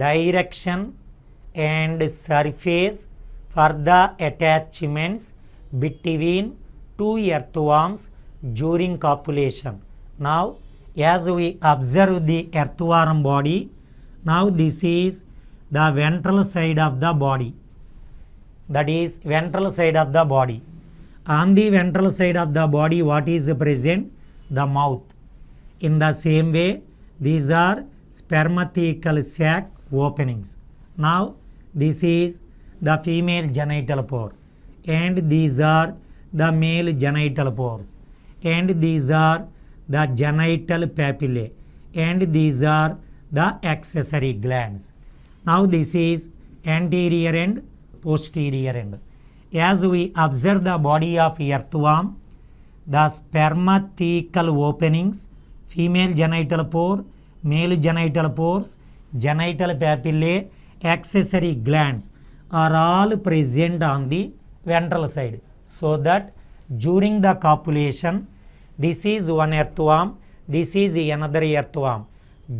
direction and surface for the attachments between two earthworms during copulation. Now as we observe the earthworm body, now this is the ventral side of the body, that is ventral side of the body. On the ventral side of the body, what is present? The mouth. In the same way, these are spermathecal sac openings. Now this is the female genital pore, and these are the male genital pores, and these are the genital papillae, and these are the accessory glands. Now this is anterior and posterior end. As we observe the body of earthworm, the spermathecal openings, female genital pore, male genital pores, genital papillae, accessory glands are all present on the ventral side, so that during the copulation, this is one earthworm, this is another earthworm.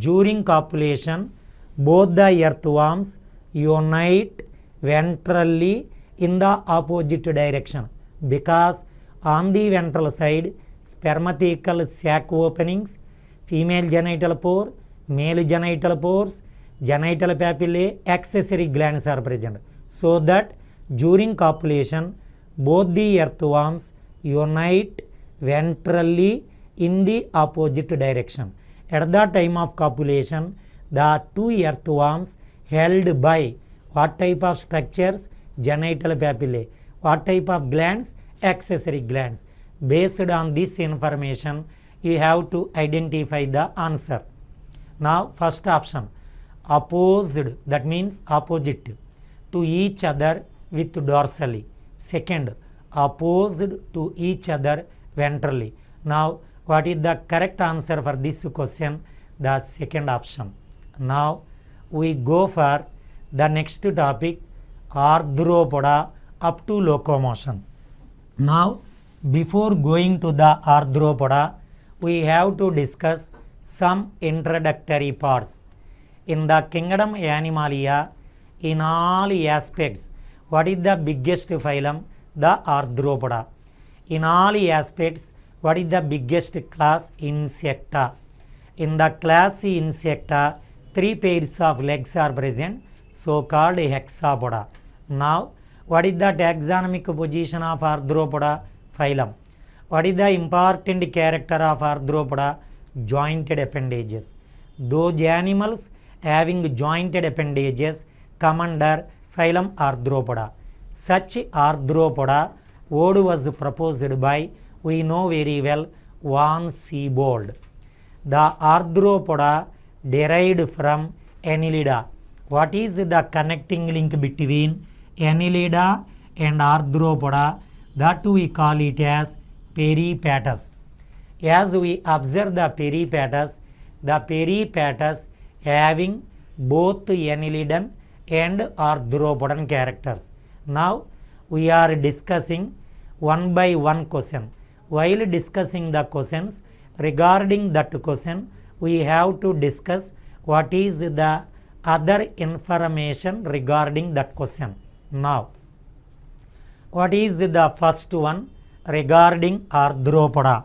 During copulation, both the earthworms unite ventrally in the opposite direction, because on the ventral side, spermathecal sac openings, female genital pore, male genital pores, genital papillae, accessory glands are present, so that during copulation, both the earthworms unite ventrally in the opposite direction. At the time of copulation, the two earthworms held by what type of structures? Genital papillae. What type of glands? Accessory glands. Based on this information, you have to identify the answer. Now first option, opposed, that means opposite to each other with dorsally. Second, opposed to each other ventrally. Now what is the correct answer for this question? The second option. Now we go for the next topic, arthropoda up to locomotion. Now before going to the arthropoda, we have to discuss some introductory parts. In the kingdom Animalia, in all aspects, what is the biggest phylum? The arthropoda. In all aspects, what is the biggest class? Insecta. In the class Insecta, 3 pairs of legs are present, so called hexapoda. Now what is the taxonomic position of arthropoda? Phylum. What is the important character of arthropoda? Jointed appendages. Those animals having jointed appendages come under phylum arthropoda. Such arthropoda word was proposed by, we know very well, von Siebold. The arthropoda derived from Annelida. What is the connecting link between Annelida and arthropoda? That we call it as peripatus. As we observe the peripatus having both Annelidan and arthropodan characters. Now we are discussing one by one question. While discussing the questions, regarding that question, we have to discuss what is the other information regarding that question. Now what is the first one? Regarding arthropoda.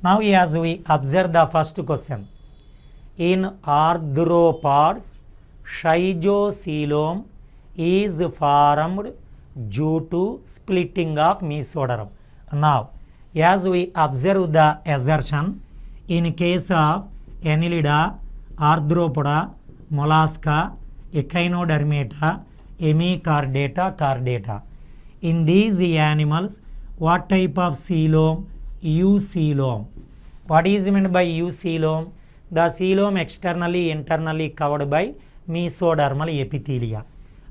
Now as we observe the first question, in arthropods, schizoscope is formed due to splitting of mesoderm. Now as we observe the assertion, in case of Annelida, arthropoda, mollusca, echinodermata, hemichordata, chordata. In these animals, what type of coelom? Eucoelom. What is meant by eucoelom? The coelom externally, internally covered by mesodermal epithelia.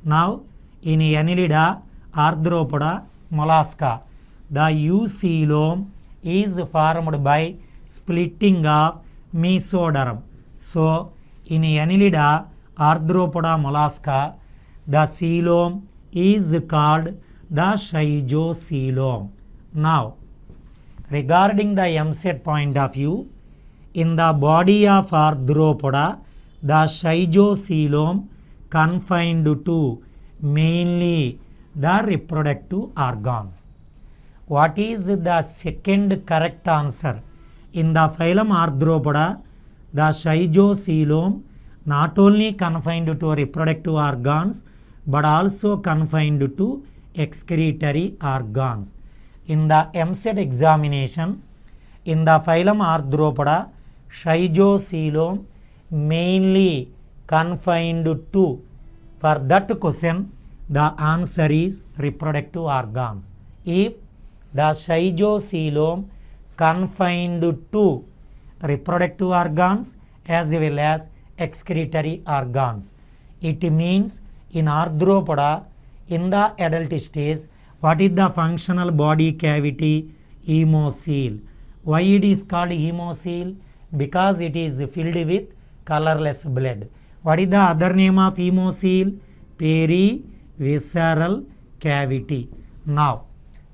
Now in Annelida, arthropoda, mollusca, the eucoelom is formed by splitting of mesoderm. So in Annelida, arthropoda, mollusca, the coelom is called the schizoscope. Now regarding the EAMCET point of view, in the body of arthropoda, the schizosylum confined to mainly the reproductive organs. What is the second correct answer? In the phylum Arthropoda, the schizosylum not only confined to reproductive organs but also confined to excretory organs. In the EAMCET examination, in the phylum Arthropoda, schizosylum mainly confined to, for that question the answer is reproductive organs. If the schizosylum confined to reproductive organs as well as excretory organs, it means in Arthropoda, in the adult stage, what is the functional body cavity? Hemocoel. Why it is called hemocoel? Because it is filled with colorless blood. What is the other name of hemocoel? Perivisceral cavity. Now,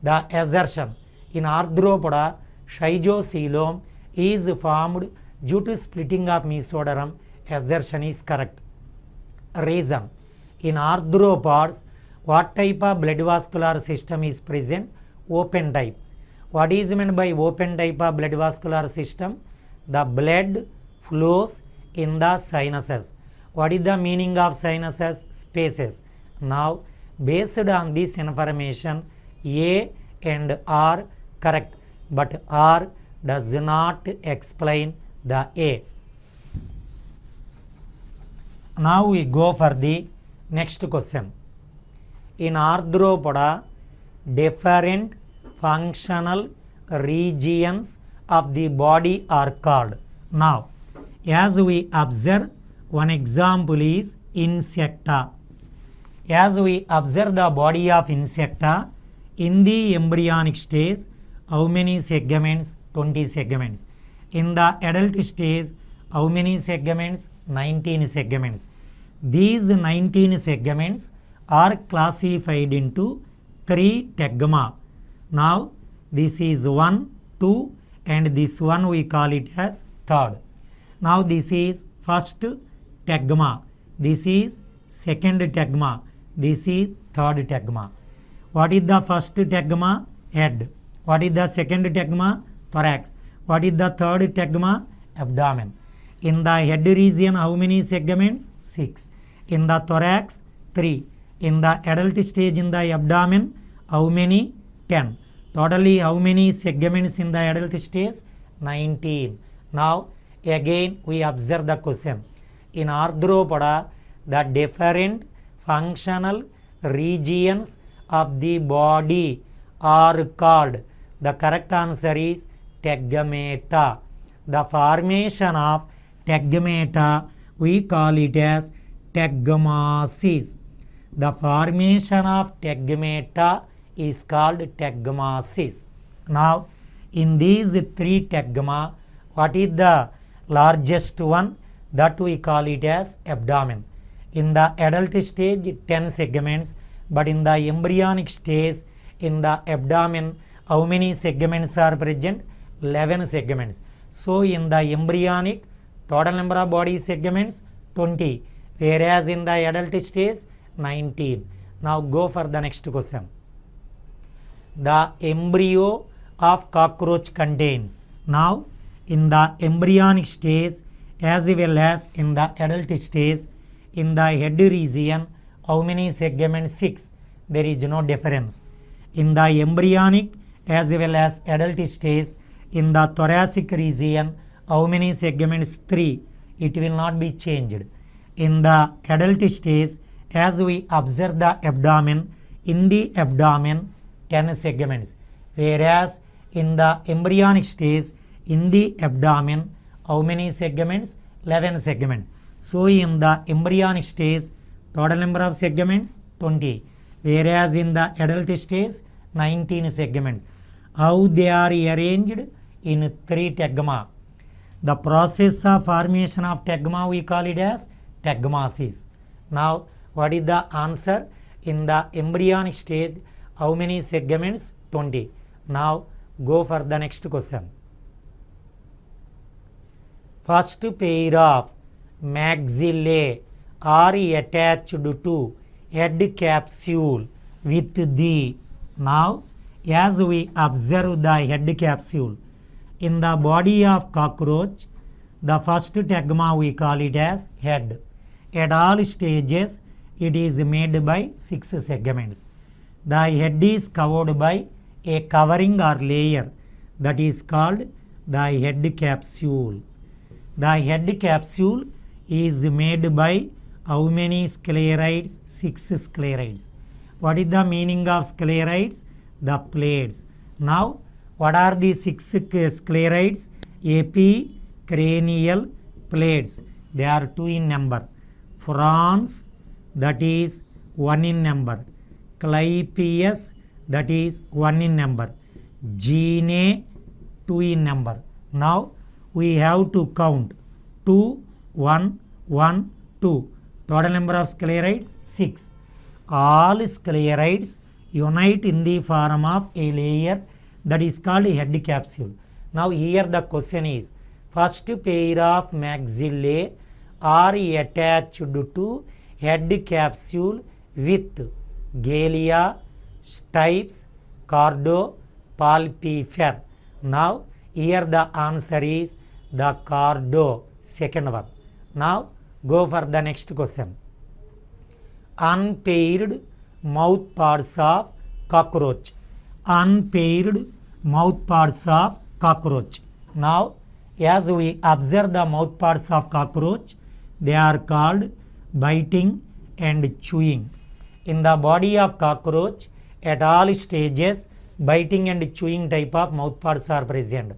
the assertion in Arthropoda, schizosylum is formed due to splitting of mesoderm. Assertion is correct. Reason: in arthropods, what type of blood vascular system is present? Open type. What is meant by open type of blood vascular system? The blood flows in the sinuses. What is the meaning of sinuses? Spaces. Now, based on this information, A and R correct, but R does not explain the A. Now we go for the next question. In Arthropoda, different functional regions of the body are called. Now, as we observe, one example is insecta. As we observe the body of insecta, in the embryonic stage, how many segments? 20 segments. In the adult stage, how many segments? 19 segments. These 19 segments are classified into 3 tegma. Now, this is 1, 2 and this one we call it as third. Now, this is first tegma. This is second tegma. This is third tegma. What is the first tegma? Head. What is the second tegma? Thorax. What is the third tegma? Abdomen. In the head region, how many segments? 6. In the thorax, 3. In the adult stage, in the abdomen, how many? 10. Totally, how many segments in the adult stage? 19. Now, again we observe the question. In Arthropoda, the different functional regions of the body are called. The correct answer is tegmata. The formation of tegmata, we call it as tegmasis. The formation of tegmata is called tegmasis. Now, in these 3 tegma, what is the largest one? That we call it as abdomen. In the adult stage, 10 segments, but in the embryonic stage, in the abdomen, how many segments are present? 11 segments. So, in the embryonic, total number of body segments 20, whereas in the adult stage 19. Now, go for the next question. The embryo of cockroach contains. Now, in the embryonic stage as well as in the adult stage, in the head region, how many segments? 6. There is no difference. In the embryonic as well as adult stage, in the thoracic region, how many segments? 3. It will not be changed. In the adult stage, as we observe the abdomen, in the abdomen 10 segments, whereas in the embryonic stage, in the abdomen, how many segments? 11 segments. So, in the embryonic stage, total number of segments 20, whereas in the adult stage 19 segments. How they are arranged? In 3 tegma. The process of formation of tegma, we call it as tegmasis. Now, what is the answer? In the embryonic stage, how many segments? 20. Now, go for the next question. First pair of maxillae are attached to head capsule with the. Now, as we observe the head capsule, in the body of cockroach, the first tegma we call it as head. At all stages, it is made by 6 segments. The head is covered by a covering or layer that is called the head capsule. The head capsule is made by how many sclerites? 6 sclerites. What is the meaning of sclerites? The plates. Now, what are the 6 sclerites? Epicranial plates. They are 2 in number. Frons, that is 1 in number. Clypeus, that is 1 in number. Gene, 2 in number. Now, we have to count 2, 1, 1, 2. Total number of sclerites? 6. All sclerites unite in the form of a layer that is called head capsule. Now here the question is, first pair of maxillae are attached to head capsule with Gallia, stipes, cardo, palpifer. Now here the answer is the cardo, second one. Now go for the next question. Unpaired mouth parts of cockroach. Unpaired mouth parts of cockroach. Now, as we observe the mouth parts of cockroach, they are called biting and chewing. In the body of cockroach, at all stages, biting and chewing type of mouth parts are present.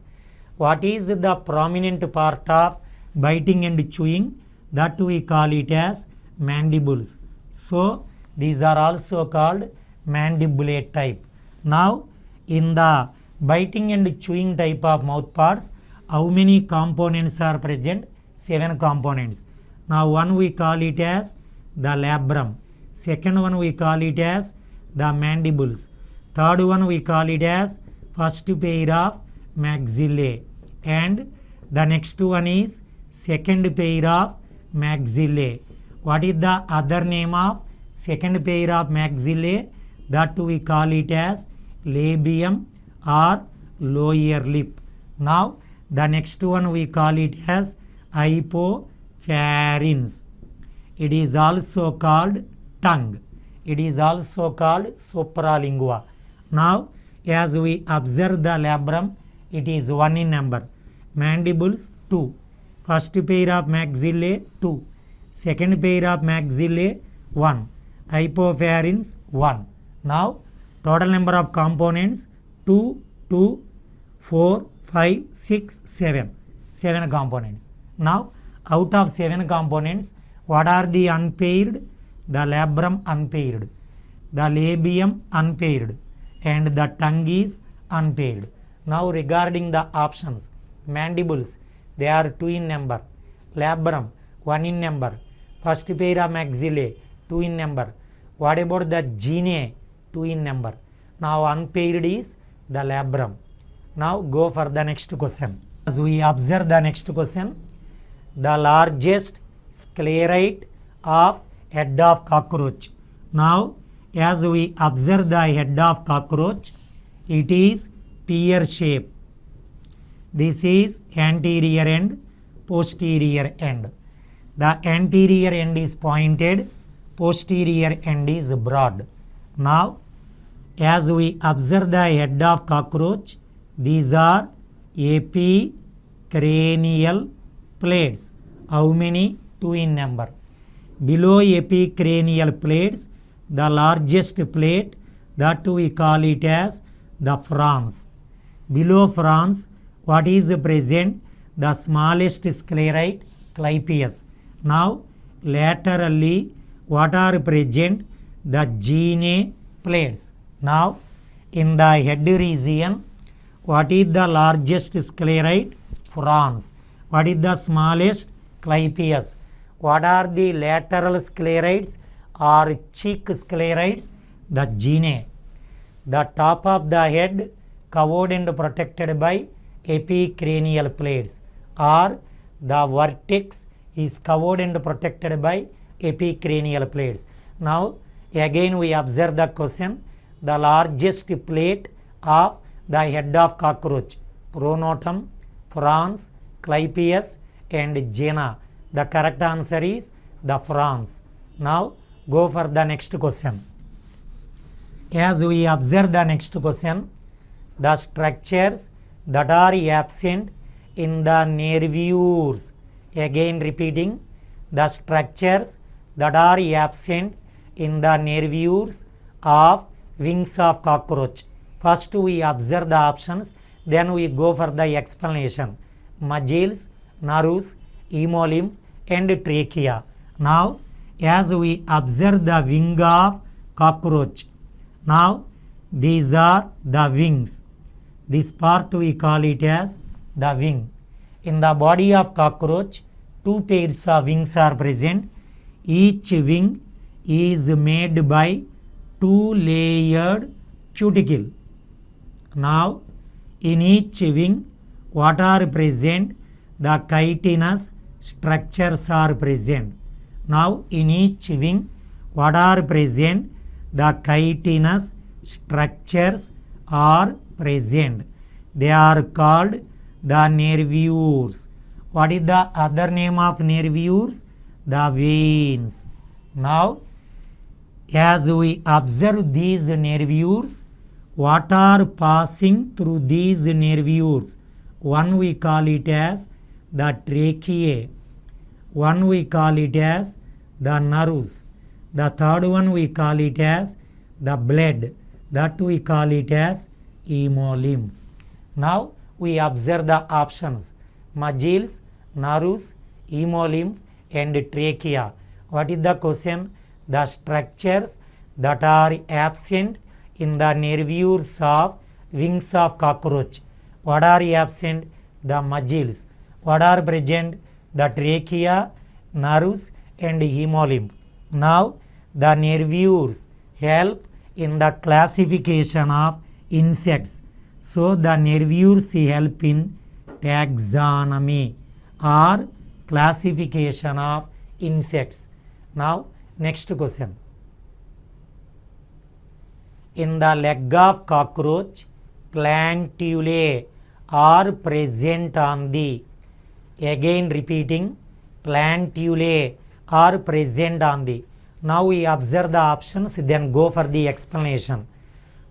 What is the prominent part of biting and chewing? That we call it as mandibles. So, these are also called mandibulate type. Now, in the biting and chewing type of mouth parts, how many components are present? 7 components. Now, one we call it as the labrum. Second one we call it as the mandibles. Third one we call it as first pair of maxillae. And the next one is second pair of maxillae. What is the other name of second pair of maxillae? That we call it as labium or lower lip. Now the next one we call it as hypopharynx. It is also called tongue. It is also called supralingua. Now as we observe the labrum, it is 1 in number. Mandibles 2. First pair of maxillae 2. Second pair of maxillae 1. Hypopharynx 1. Now total number of components 2, 2, 4, 5, 6, 7. 7 components. Now out of 7 components, what are the unpaired? The labrum unpaired, the labium unpaired, and the tongue is unpaired. Now regarding the options, mandibles, they are 2 in number. Labrum 1 in number. First pair of maxillae 2 in number. What about the gene? 2 in number. Now unpaired is the labrum. Now go for the next question. As we observe the next question, the largest sclerite of head of cockroach. Now as we observe the head of cockroach, it is pear shape. This is anterior end, posterior end. The anterior end is pointed, posterior end is broad. Now as we observe the head of cockroach, these are epicranial plates. How many? 2 in number. Below epicranial plates, the largest plate, that we call it as the frons. Below frons, what is present? The smallest sclerite, clypeus. Now laterally, what are present? The gene plates. Now in the head region, what is the largest sclerite? Frons. What is the smallest? Clypeus. What are the lateral sclerites or cheek sclerites? The gene. The top of the head covered and protected by epicranial plates, or the vertex is covered and protected by epicranial plates. Now again we observe the question. The largest plate of the head of cockroach, pronotum, frons, clypeus and gena. The correct answer is the frons. Now go for the next question. As we observe the next question, the structures that are absent in the nervures. Again repeating, the structures that are absent in the nervures of wings of cockroach. First we observe the options, then we go for the explanation. Muscles, nerves, hemolymph and trachea. Now as we observe the wing of cockroach, now these are the wings. This part we call it as the wing. In the body of cockroach, two pairs of wings are present. Each wing is made by two layered cuticle. Now in each wing what are present? The chitinous structures are present. Now in each wing what are present? The chitinous structures are present. They are called the nervures. What is the other name of nervures? The veins. Now as we observe these nervures, what are passing through these nervures? One we call it as the tracheae. One we call it as the nerves. The third one we call it as the blood. That we call it as hemolymph. Now we observe the options. Muscles, nerves, hemolymph and trachea. What is the question? The structures that are absent in the nervures of wings of cockroach. What are absent? The muscles. What are present? The trachea, nerves and hemolymph. Now the nervures help in the classification of insects. So the nervures help in taxonomy or classification of insects. Now next question. In the leg of cockroach, plantulae are present on the, again repeating, plantulae are present on the. Now we observe the options, then go for the explanation.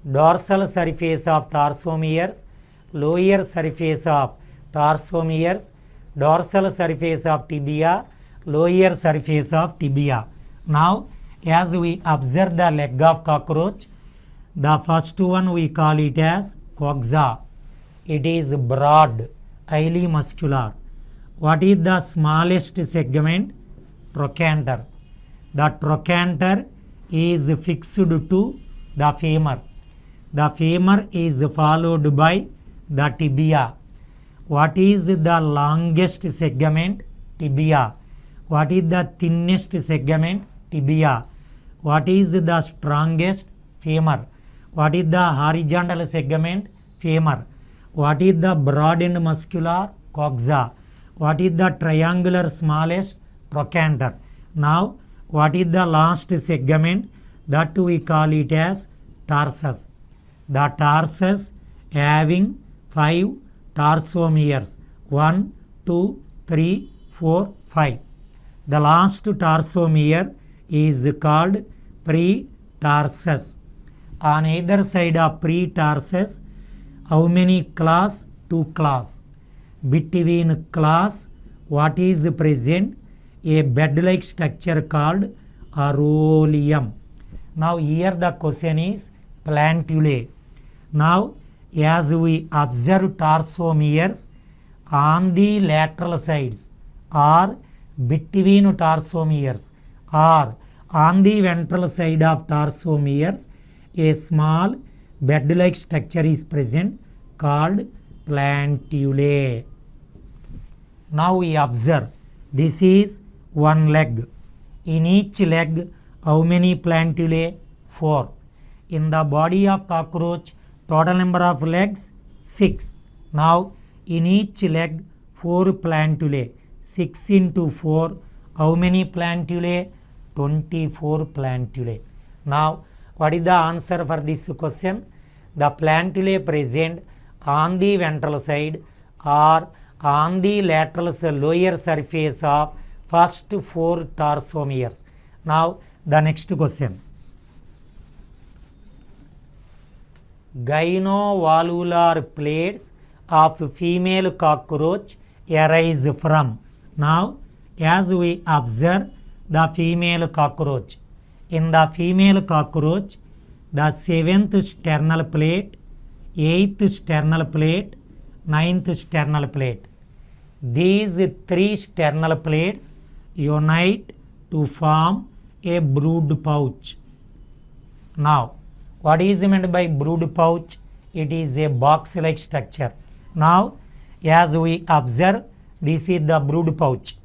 Dorsal surface of tarsomeres, lower surface of tarsomeres, dorsal surface of tibia, lower surface of tibia. Now as we observe the leg of cockroach, the first one we call it as coxa. It is broad, highly muscular. What is the smallest segment? Trochanter. The trochanter is fixed to the femur. The femur is followed by the tibia. What is the longest segment? Tibia. What is the thinnest segment? Tibia. What is the strongest? Femur. What is the horizontal segment? Femur. What is the broad and muscular? Coxa. What is the triangular smallest? Trochanter. Now what is the last segment? That we call it as tarsus. The tarsus having 5 tarsomeres. 1, 2, 3, 4, 5. The last tarsomere is called pretarsus. On either side of pretarsus, how many claws? 2 claws. Between claws, what is present? A bed-like structure called aurolium. Now here the question is plantulae. Now as we observe tarsomeres on the lateral sides or between tarsomeres or on the ventral side of tarsomeres, a small bed-like structure is present called plantulae. Now we observe, this is one leg. In each leg, how many plantulae? 4. In the body of cockroach, total number of legs? 6. Now in each leg, 4 plantulae. 6 into 4. How many plantulae? 24 plantulae. Now, what is the answer for this question? The plantulae present on the ventral side or on the lateral lower surface of first 4 tarsomeres. Now, the next question. Gynovalvular plates of female cockroach arise from. Now, as we observe the female cockroach, in the female cockroach, the 7th sternal plate, 8th sternal plate, 9th sternal plate. These 3 sternal plates unite to form a brood pouch. Now, what is meant by brood pouch? It is a box-like structure. Now, as we observe, this is the brood pouch.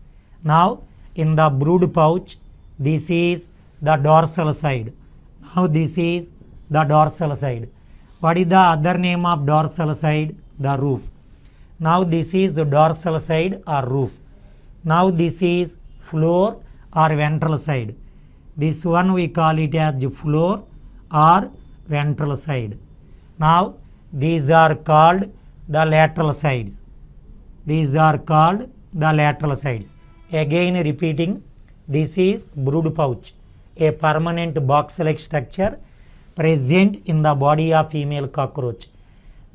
Now, in the brood pouch, this is the dorsal side. Now, this is the dorsal side. What is the other name of dorsal side? The roof. Now, this is the dorsal side or roof. Now, this is floor or ventral side. This one we call it as floor or ventral side. Now, these are called the lateral sides. These are called the lateral sides. Again repeating, this is brood pouch, a permanent box-like structure present in the body of female cockroach.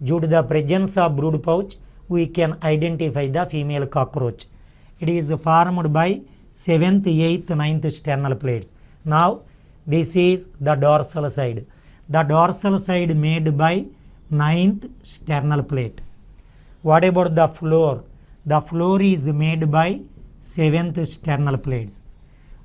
Due to the presence of brood pouch, we can identify the female cockroach. It is formed by 7th, 8th, 9th sternal plates. Now, this is the dorsal side. The dorsal side made by 9th sternal plate. What about the floor? The floor is made by 7th sternal plates.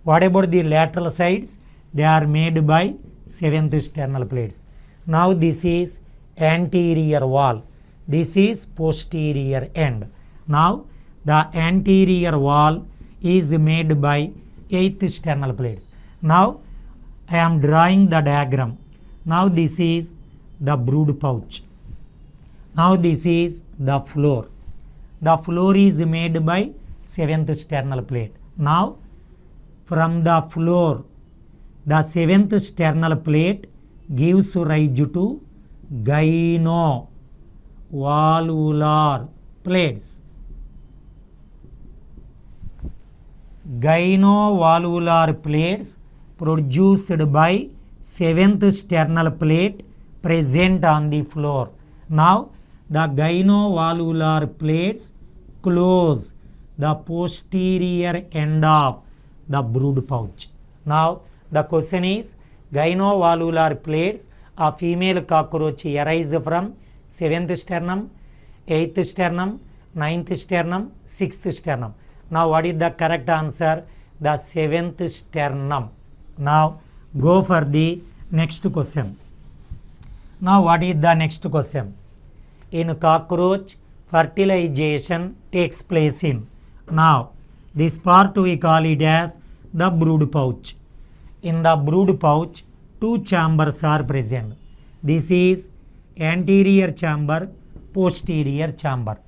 What about the lateral sides? They are made by 7th sternal plates. Now, this is anterior wall. This is posterior end. Now, the anterior wall is made by 8th sternal plates. Now, I am drawing the diagram. Now, this is the brood pouch. Now, this is the floor. The floor is made by 7th sternal plate. Now, from the floor, the 7th sternal plate gives rise to gynovalvular plates. Gynovalvular plates produced by 7th sternal plate present on the floor. Now, the gynovalvular plates close the posterior end of the brood pouch. Now, the question is, gynovalvular plates of female cockroach arise from 7th sternum, 8th sternum, 9th sternum, 6th sternum. Now, what is the correct answer? The 7th sternum. Now, go for the next question. Now, what is the next question? In cockroach, fertilization takes place in. Now, this part we call it as the brood pouch. In the brood pouch, 2 chambers are present. This is anterior chamber, posterior chamber.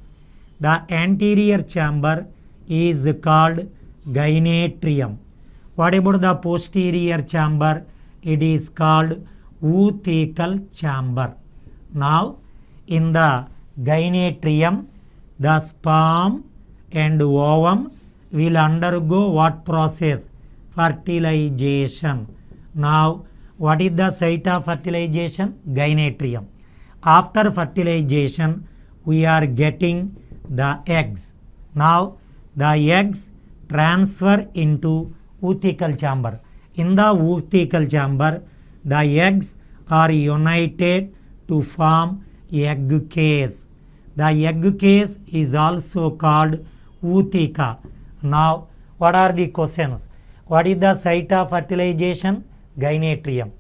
The anterior chamber is called gynatrium. What about the posterior chamber? It is called oothecal chamber. Now, in the gynatrium, the sperm and ovum will undergo what process? Fertilization. Now, what is the site of fertilization? Gynatrium. After fertilization, we are getting the eggs. Now, the eggs transfer into oothecal chamber. In the oothecal chamber, the eggs are united to form egg case. The egg case is also called ootheca. Now, what are the questions? What is the site of fertilization? Gynatrium.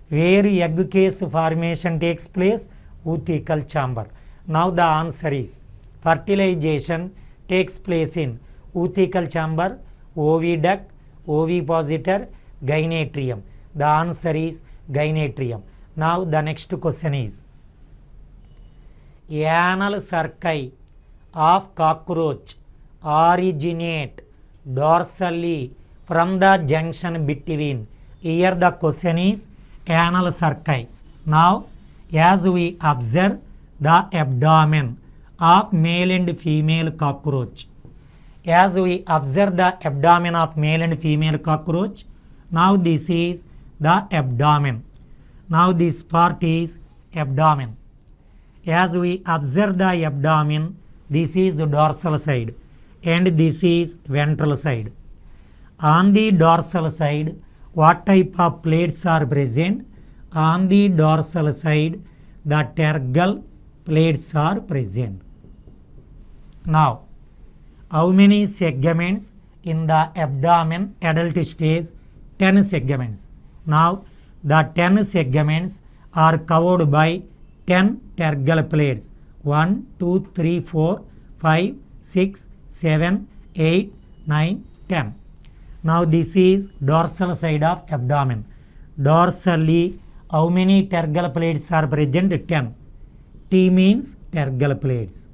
Where egg case formation takes place? Oothecal chamber. Now, the answer is fertilization takes place in oothecal chamber, oviduct, ovipositor, gynatrium. The answer is gynatrium. Now, the next question is, anal cerci of cockroach originate dorsally from the junction between. Here the question is anal cerci. Now as we observe the abdomen of male and female cockroach. As we observe the abdomen of male and female cockroach, now this is the abdomen. Now this part is abdomen. As we observe the abdomen, this is the dorsal side and this is ventral side. On the dorsal side, what type of plates are present? On the dorsal side, the tergal plates are present. Now, how many segments in the abdomen adult stage? 10 segments. Now, the 10 segments are covered by 10 tergal plates. 1, 2, 3, 4, 5, 6, 7, 8, 9, 10. Now this is dorsal side of abdomen. Dorsally, how many tergal plates are present? 10. T means tergal plates.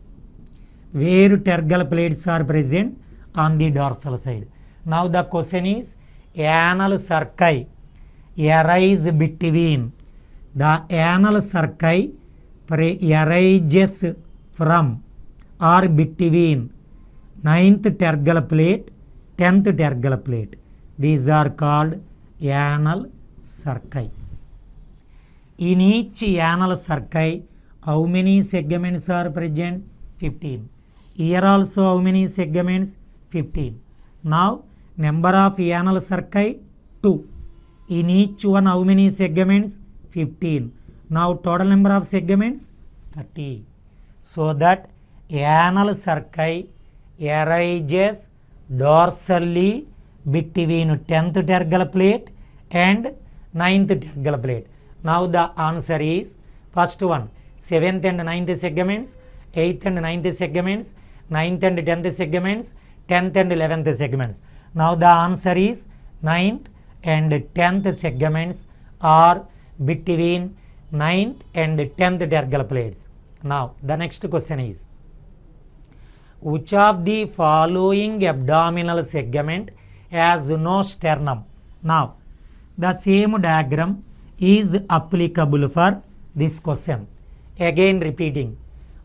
Where tergal plates are present? On the dorsal side. Now the question is anal cerci arise between. The anal cerci arises from or between 9th tergal plate, 10th tergal plate. These are called anal cerci. In each anal cerci, how many segments are present? 15. Here also how many segments? 15. Now number of anal cerci 2. In each one how many segments? 15. Now total number of segments 30. So that anal cerci arises dorsally between 10th tergal plate and 9th tergal plate. Now the answer is first one 7th and 9th segments, 8th and 9th segments, 9th and 10th segments, 10th and 11th segments. Now the answer is 9th and 10th segments are between 9th and 10th tergal plates. Now the next question is which of the following abdominal segment has no sternum? Now the same diagram is applicable for this question. Again repeating,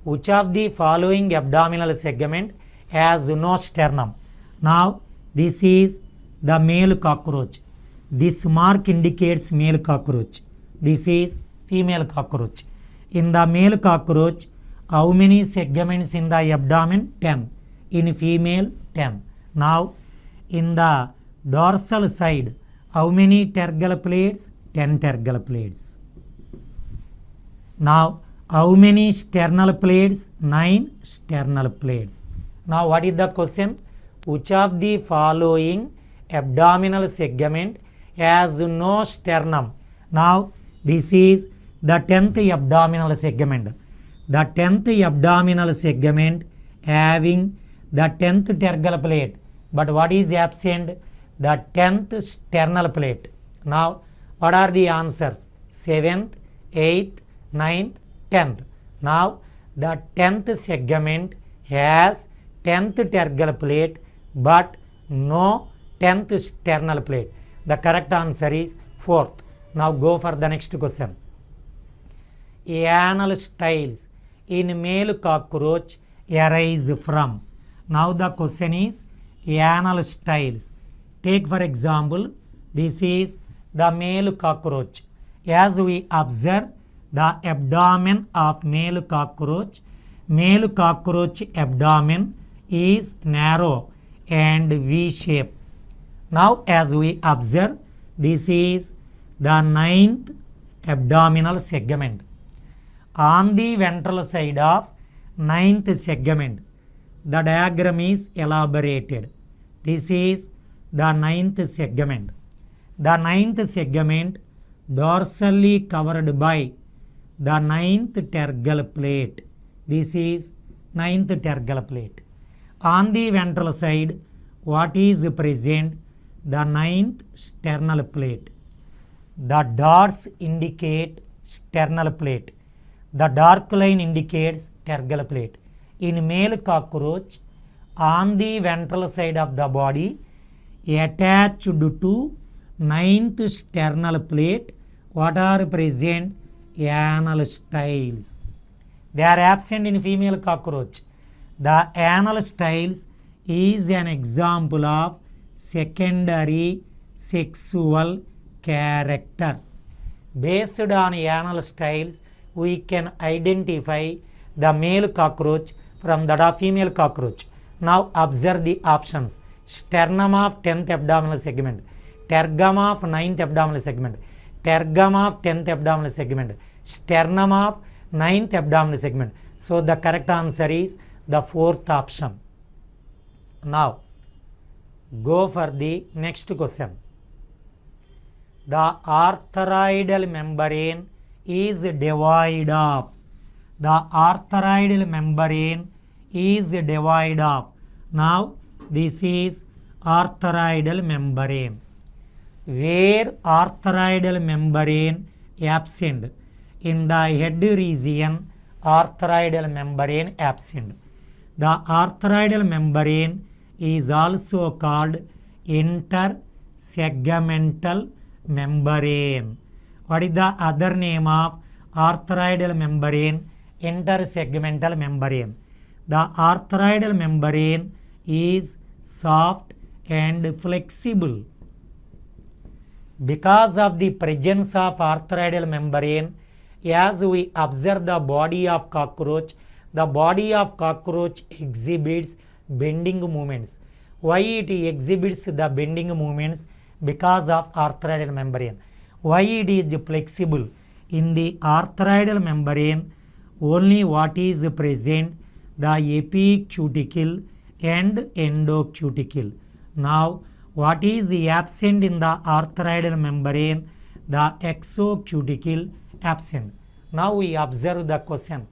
which of the following abdominal segment has no sternum? Now this is the male cockroach. This mark indicates male cockroach. This is female cockroach. In the male cockroach, how many segments in the abdomen? 10. In female, 10. Now in the dorsal side, how many tergal plates? 10 tergal plates. Now how many sternal plates? 9 sternal plates. Now what is the question? Which of the following abdominal segment has no sternum? Now this is the 10th abdominal segment. The 10th abdominal segment having the 10th tergal plate. But what is absent? The 10th sternal plate. Now what are the answers? 7th, 8th, 9th, 10th. Now the 10th segment has 10th tergal plate but no 10th sternal plate. The correct answer is 4th. Now go for the next question. Anal styles in male cockroach arise from. Now the question is anal styles. Take for example, this is the male cockroach. As we observe the abdomen of male cockroach abdomen is narrow and V-shape. Now as we observe, this is the 9th abdominal segment. On the ventral side of 9th segment, the diagram is elaborated. This is the 9th segment. The 9th segment dorsally covered by the 9th tergal plate. This is 9th tergal plate. On the ventral side, what is present? The 9th sternal plate. The dots indicate sternal plate. The dark line indicates tergal plate. In male cockroach, on the ventral side of the body attached to 9th sternal plate. What are present? Anal styles. They are absent in female cockroach. The anal styles is an example of secondary sexual characters. Based on anal styles, we can identify the male cockroach from that of female cockroach. Now observe the options. Sternum of 10th abdominal segment, tergum of 9th abdominal segment, tergum of 10th abdominal segment, sternum of 9th abdominal segment. So the correct answer is the fourth option. Now go for the next question. The arthroidal membrane is devoid of. The arthroidal membrane is devoid of. Now this is arthroidal membrane. Where arthroidal membrane absent? In the head region, arthroidal membrane absent. The arthroidal membrane is also called intersegmental membrane. What is the other name of arthroidal membrane? Intersegmental membrane. The arthroidal membrane is soft and flexible. Because of the presence of arthroidal membrane, as we observe the body of cockroach, the body of cockroach exhibits bending movements. Why it exhibits the bending movements? Because of arthroidal membrane. Why it is flexible? In the arthroidal membrane, only what is present? The epicuticle and endocuticle. Now what is absent in the arthroidal membrane? The exocuticle absent. Now we observe the question.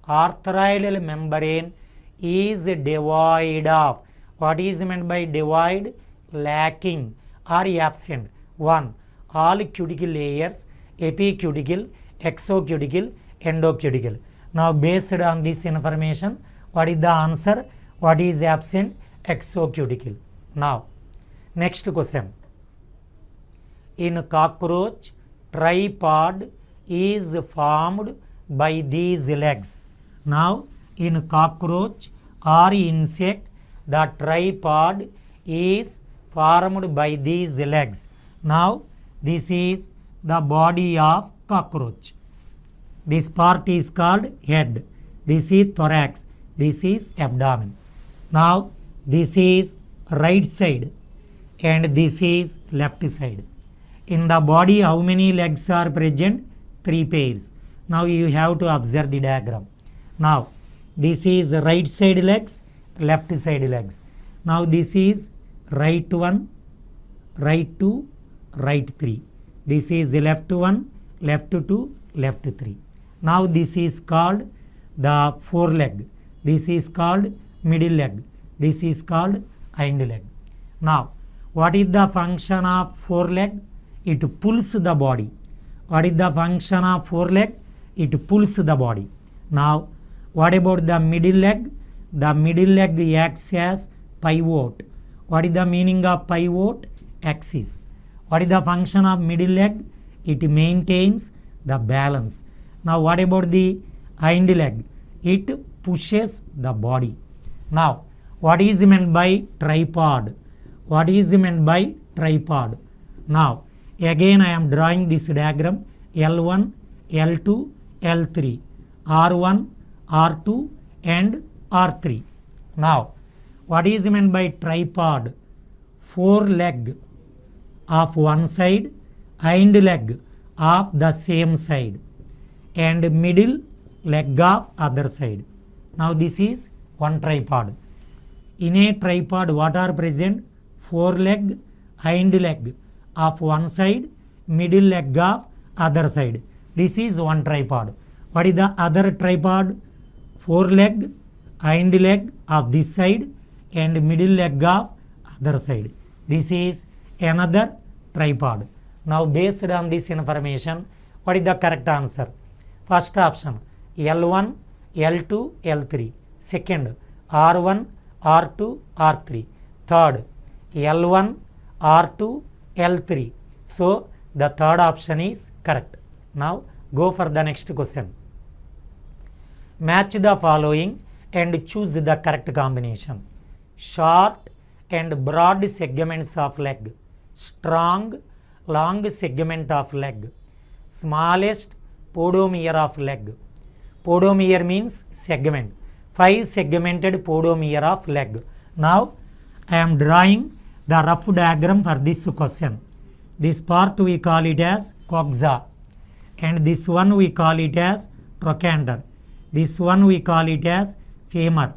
Arthroidal membrane is devoid of. What is meant by devoid? Lacking or absent. 1. All cuticle layers, epicuticle, exocuticle, endocuticle. Now based on this information, what is the answer? What is absent? Exocuticle. Now next question. In cockroach, tripod is formed by these legs. Now in cockroach or insect, the tripod is formed by these legs. Now this is the body of cockroach. This part is called head. This is thorax. This is abdomen. Now this is right side and this is left side. In the body, how many legs are present? 3 pairs. Now you have to observe the diagram. Now this is right side legs, left side legs. Now this is right 1, right 2, right 3. This is left 1, left 2, left 3. Now this is called the foreleg. This is called middle leg. This is called hind leg. Now what is the function of foreleg? It pulls the body. What is the function of foreleg? It pulls the body. Now what about the middle leg? The middle leg acts as pivot. What is the meaning of pivot? Axis. What is the function of middle leg? It maintains the balance. Now what about the hind leg? It pushes the body. Now what is meant by tripod? What is meant by tripod? Now again I am drawing this diagram. L1, L2, L3, R1, R2 and R3. Now what is meant by tripod? 4 leg of one side, hind leg of the same side and middle leg of other side. Now this is one tripod. In a tripod what are present? 4 leg, hind leg of one side, middle leg of other side. This is one tripod. What is the other tripod? 4 leg, hind leg of this side and middle leg of other side. This is another tripod. Now based on this information, what is the correct answer? First option L1, L2, L3. Second R1, R2, R3. Third, L1, R2, L3. So the third option is correct. Now go for the next question. Match the following and choose the correct combination. Short and broad segments of leg, strong long segment of leg, smallest podomere of leg. Podomere means segment. 5 segmented podomere of leg. Now I am drawing the rough diagram for this question. This part we call it as coxa, and this one we call it as trochanter. This one we call it as femur,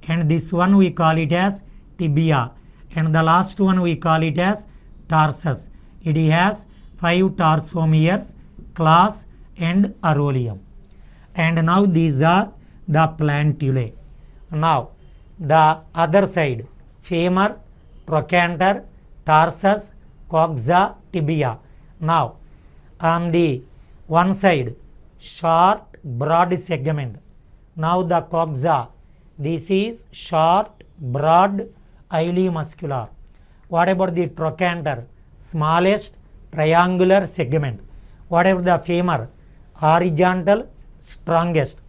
and this one we call it as tibia, and the last one we call it as tarsus. It has 5 tarsomeres, claws and aurolium. And now these are the plantulae. Now the other side, femur, trochanter, tarsus, coxa, tibia. Now on the one side, short broad segment. Now the coxa, this is short broad ilimuscular. What about the trochanter? Smallest triangular segment. What about the femur? Horizontal, strongest.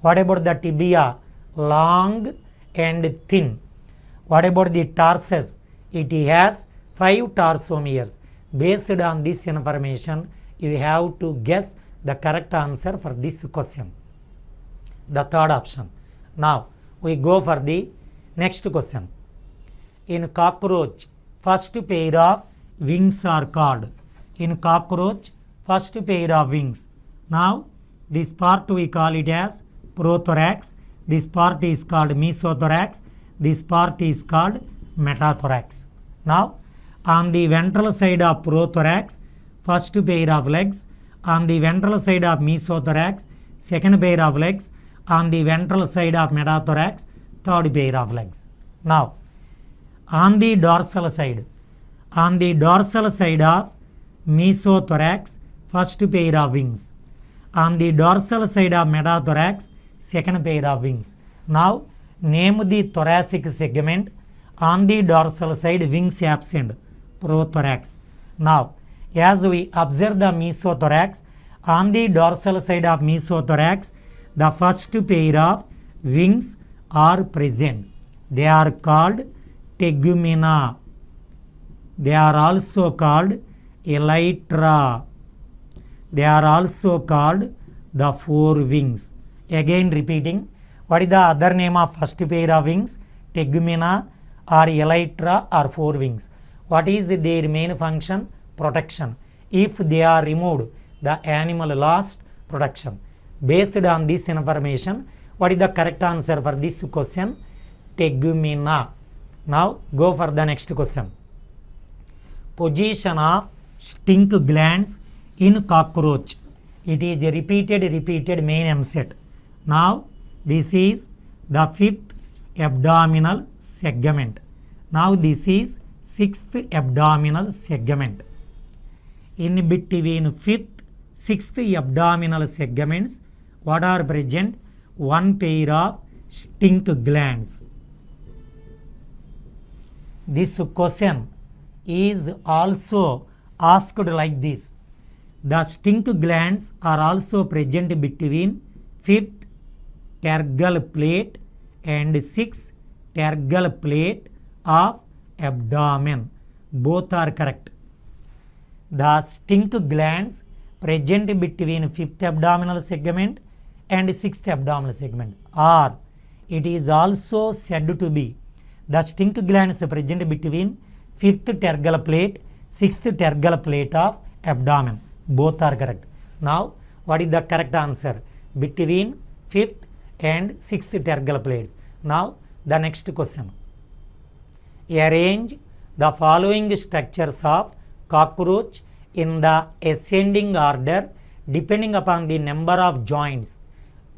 What about the tibia? Long and thin. What about the tarsus? It has 5 tarsomeres. Based on this information, you have to guess the correct answer for this question. The third option. Now we go for the next question. In cockroach, first pair of wings are called. In cockroach, first pair of wings. Now this part we call it as prothorax. This part is called mesothorax. This part is called metathorax. Now on the ventral side of prothorax, first pair of legs. On the ventral side of mesothorax, second pair of legs. On the ventral side of metathorax, third pair of legs. Now on the dorsal side of mesothorax, first pair of wings. On the dorsal side of metathorax, second pair of wings. Now name the thoracic segment. On the dorsal side, wings absent, prothorax. Now as we observe the mesothorax, on the dorsal side of mesothorax, the first pair of wings are present. They are called tegumina. They are also called elytra. They are also called the forewings. Again repeating, what is the other name of first pair of wings? Tegumina or elytra or forewings. What is their main function? Protection. If they are removed, the animal lost protection. Based on this information, what is the correct answer for this question? Tegumina. Now go for the next question. Position of stink glands in cockroach. It is a repeated main EAMCET. Now this is the 5th abdominal segment. Now this is 6th abdominal segment. In between 5th, 6th abdominal segments, what are present? One pair of stink glands. This question is also asked like this. The stink glands are also present between 5th tergal plate and 6th tergal plate of abdomen. Both are correct. The stink glands present between 5th abdominal segment and 6th abdominal segment, or it is also said to be the stink glands present between 5th tergal plate, 6th tergal plate of abdomen. Both are correct. Now what is the correct answer? Between 5th and 6th tergal plates. Now the next question. Arrange the following structures of cockroach in the ascending order depending upon the number of joints.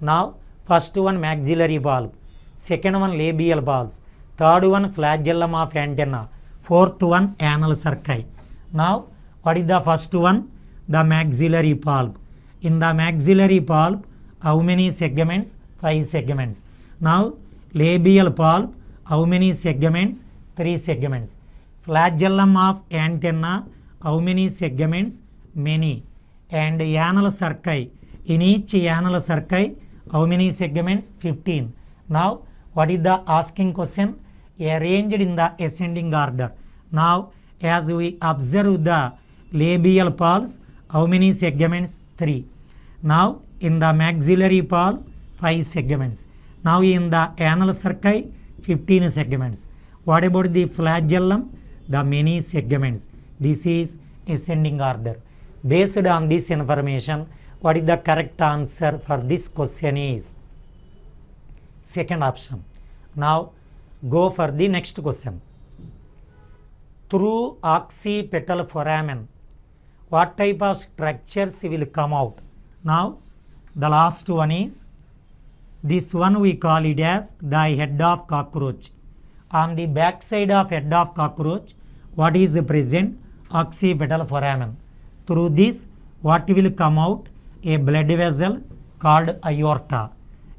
Now first one maxillary bulb, second one labial bulbs, third one flagellum of antenna, fourth one anal cerci. Now what is the first one? The maxillary bulb. In the maxillary bulb, how many segments? 5 segments. Now labial bulb, How many segments? 3 segments. Flagellum of antenna, how many segments? Many. And anal cerci, in each anal cerci, how many segments? 15. Now, what is the asking question? Arranged in the ascending order. Now, as we observe the labial pulse, how many segments? 3. Now, in the maxillary pulse, 5 segments. Now, in the anal cerci, 15 segments. What about the flagellum? The many segments. This is ascending order. Based on this information, what is the correct answer for this question is second option. Now, go for the next question. Through occipital foramen, what type of structures will come out? Now, the last one is, this one we call it as the head of cockroach. On the back side of head of cockroach, what is present? Occipital foramen. Through this, what will come out? A blood vessel called aorta.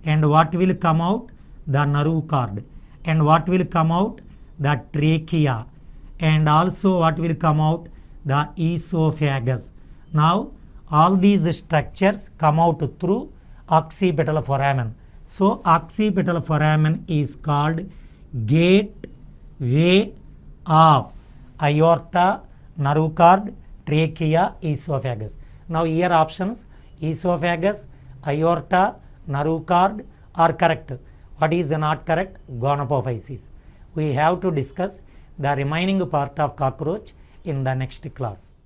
And what will come out? The nerve cord. And what will come out? The trachea. And also what will come out? The esophagus. Now, all these structures come out through occipital foramen. So, occipital foramen is called gateway of aorta, nerve cord, trachea, esophagus. Now, here options esophagus, aorta, nerve cord are correct. What is not correct? Gonopophysis. We have to discuss the remaining part of cockroach in the next class.